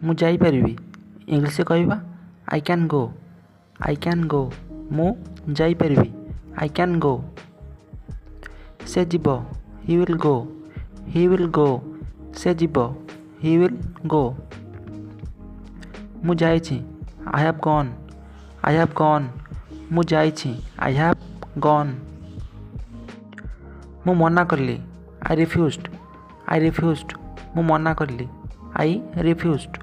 ମୁଁ ଯାଇପାରିବି ଇଂଲିଶରେ କହିବା I can go. I can ଗୋ ମୁଁ ଯାଇପାରିବି ଆଇ କ୍ୟାନ୍ ଗୋ। ସେ ଯିବ he will go. He will ଗୋ ସେ ଯିବ ହି ୱିଲ୍ ଗୋ। ମୁଁ ଯାଇଛି I have gun. I have gun ମୁଁ ଯାଇଛି ଆଇ ହାଭ୍ ଗନ୍। ମୁଁ ମନା କଲି ଆଇ ରିଫ୍ୟୁଜ୍ଡ। ଆଇ ରିଫ୍ୟୁଜ୍ଡ ମୁଁ ମନା କଲି ଆଇ ରିଫ୍ୟୁଜ୍ଡ।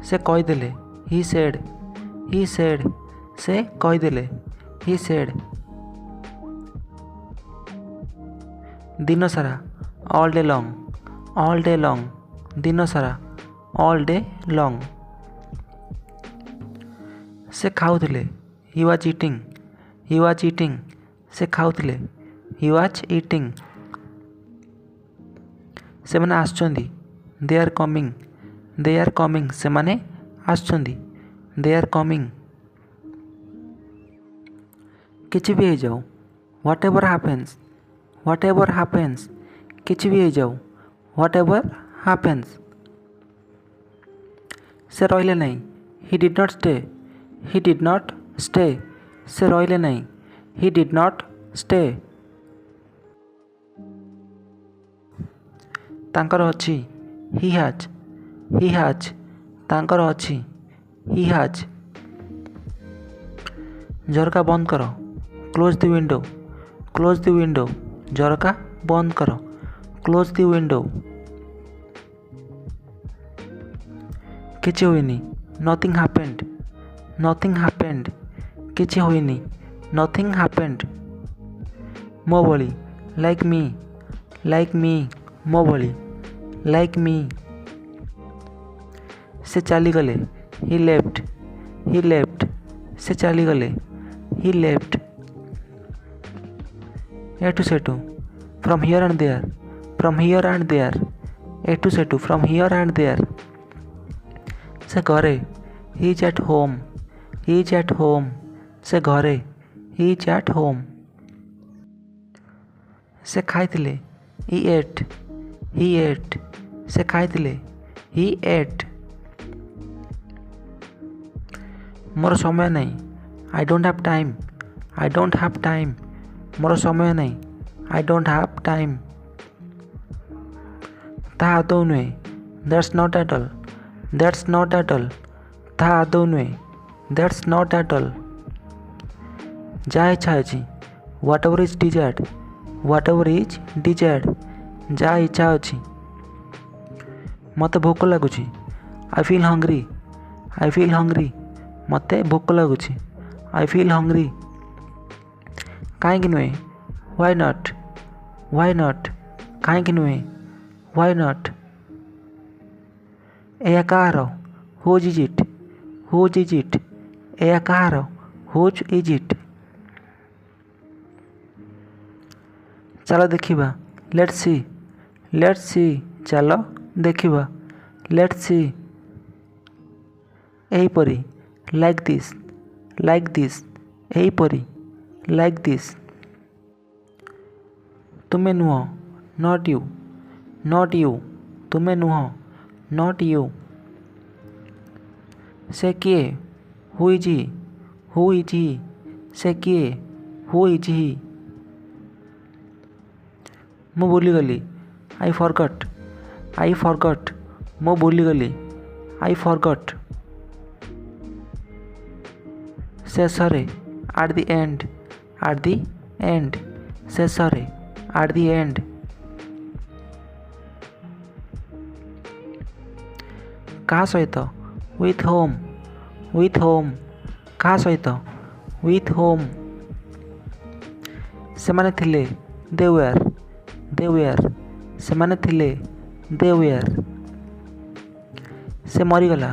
ସେ କହିଦେଲେ ହି ସେଡ୍। ହି ସେଡ୍ ସେ କହିଦେଲେ ହି ସେଡ୍। ଦିନସାରା all day long. All day long ଦିନସାରା ଅଲ୍ ଡେ ଲଙ୍ଗ୍। ସେ ଖାଉଥିଲେ he was eating. He was eating ସେ ଖାଉଥିଲେ ହି ୱାଜ୍ ଇଟିଂ। ସେମାନେ ଆସୁଛନ୍ତି ଦେ ଆର୍ କମିଂ। ଦେ ଆର୍ କମିଂ ସେମାନେ ଆସୁଛନ୍ତି ଦେ ଆର୍ କମିଂ। କିଛି ବି ହେଇଯାଉ whatever happens. Whatever happens କିଛି ବି ହେଇଯାଉ ହ୍ୱାଟ୍ ଏଭର୍ ହାପେନ୍ସ। ସେ ରହିଲେ ନାହିଁ he did not stay. He did not stay ସେ ରହିଲେ ନାହିଁ ହି ଡିଡ୍ ନଟ୍ ଷ୍ଟେ। ତାଙ୍କର ଅଛି ହି ହାଜ୍। ହି ହାଜ୍ ତାଙ୍କର ଅଛି ହି ହାଜ୍। ଝରକା ବନ୍ଦ କର କ୍ଲୋଜ୍ ଦି ୱିଣ୍ଡୋ। କ୍ଲୋଜ୍ ଦି ୱିଣ୍ଡୋ ଝରକା ବନ୍ଦ କର କ୍ଲୋଜ୍ ଦି ୱିଣ୍ଡୋ। କିଛି ହୋଇନି ନଥିଂ ହାପେଣ୍ଡ। ନଥିଂ ହାପେଣ୍ଡ କିଛି ହୋଇନି ନଥିଂ ହାପେଣ୍ଡ। ମୋ ଭଳି ଲାଇକ୍ ମି। ଲାଇକ୍ ମି ମୋ ଭଳି ଲାଇକ୍ ମି। ସେ ଚାଲିଗଲେ ହି ଲେଫ୍ଟ। ହି ଲେଫ୍ଟ ସେ ଚାଲିଗଲେ ହି ଲେଫ୍ଟ। ଏଠୁ ସେଠୁ from here and there. From here and there ଏଠୁ ସେଠୁ ଫ୍ରମ୍ ହିଅର୍ ଆଣ୍ଡ ଦେୟାର। ସେ ଘରେ he is at home. He is at home ସେ ଘରେ ହି ଇଜ୍ ଆଟ୍ ହୋମ୍। ସେ ଖାଇଥିଲେ ହି ଏଟ୍। ହି ଏଟ୍ ସେ ଖାଇଥିଲେ ହି ଏଟ୍। ମୋର ସମୟ ନାହିଁ I don't have time. I don't have time ମୋର ସମୟ ନାହିଁ ଆଇ ଡୋଣ୍ଟ ହାଭ୍ ଟାଇମ୍। ତାହା ଆଦୌ ନୁହେଁ that's not at all. That's not at all ତାହା ଆଦୌ ନୁହେଁ ଦ୍ୟାଟ୍ସ ନଟ୍ ଆଟ୍ ଅଲ୍। ଯାହା ଇଚ୍ଛା ଅଛି whatever is desired. Whatever is desired ଯାହା ଇଚ୍ଛା ଅଛି। ମୋତେ ଭୋକ ଲାଗୁଛି I feel hungry. I feel hungry ମୋତେ ଭୋକ ଲାଗୁଛି ଆଇ ଫିଲ୍ ହଙ୍ଗ୍ରି। କାହିଁକି ନୁହେଁ ହ୍ୱାଇ ନଟ୍। ହ୍ୱାଇ ନଟ୍ କାହିଁକି ନୁହେଁ ହ୍ୱାଇ ନଟ୍। ଏହା କାହାର whose is it. Whose is it ଏହା କାହାର ହୁଜ୍ ଇଜ୍ ଇଟ୍। ଚାଲ ଦେଖିବା ଲେଟ୍ସ ସି। ଲେଟ୍ସ ସି ଚାଲ ଦେଖିବା ଲେଟ୍ସ ସି। ଏହିପରି ଲାଇକ୍ ଦିସ୍। ଲାଇକ୍ ଦିସ୍ ଏହିପରି ଲାଇକ୍ ଦିସ୍। ତୁମେ ନୁହଁ ନଟ୍ ୟୁ। ନଟ୍ ୟୁ ତୁମେ ନୁହଁ ନଟ୍ ୟୁ। ସେ କିଏ who is Hi. Who is ହି ସେ କିଏ ହୁ ଇଜ୍ ହି। ମୁଁ ଭୁଲିଗଲି ଆଇ ଫରଗଟ୍। ଆଇ ଫରଗଟ୍ ମୁଁ ଭୁଲିଗଲି ଆଇ ଫରଗଟ୍। ଶେଷରେ at the and. At the and ଶେଷରେ ଆଟ୍ ଦି ଏଣ୍ଡ। କାହା ସହିତ ୱିଥ୍ ହୋମ୍। ୱିଥ୍ ହୋମ୍ କାହା ସହିତ ୱିଥ୍ ହୋମ୍। ସେମାନେ ଥିଲେ ଦେ ୱେୟାର। ଦେ ୱେୟାର ସେମାନେ ଥିଲେ ଦେ ୱେୟାର। ସେ ମରିଗଲା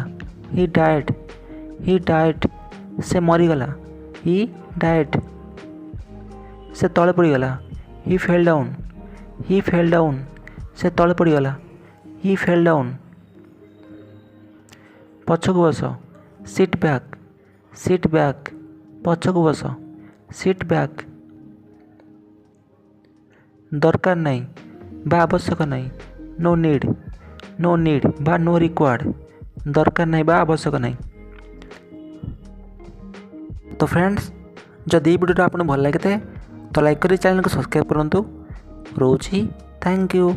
ହି ଡାଏଡ୍। ହି ଡାଏଡ୍ ସେ ମରିଗଲା ହି ଡାଏଡ୍। ସେ ତଳେ ପଡ଼ିଗଲା ହି ଫେଲ୍ ଡାଉନ୍। ହି ଫେଲ୍ ଡାଉନ୍ ସେ ତଳେ ପଡ଼ିଗଲା ହି ଫେଲ୍ ଡାଉନ୍। ପଛକୁ ବସ ସିଟ୍ ବ୍ୟାକ୍। ସିଟ୍ ବ୍ୟାକ୍ ପଛକୁ ବସ ସିଟ୍ ବ୍ୟାକ୍। ଦରକାର ନାହିଁ ବା ଆବଶ୍ୟକ ନାହିଁ ନୋ ନିଡ଼୍। नो नीड बा नो रिक्वायर्ड, दरकार नहीं बा आवश्यक नहीं। तो फ्रेंड्स जदि वीडियो आपको भल लगे तो लाइक करी चैनल को सब्सक्राइब करूँ। रोची थैंक यू।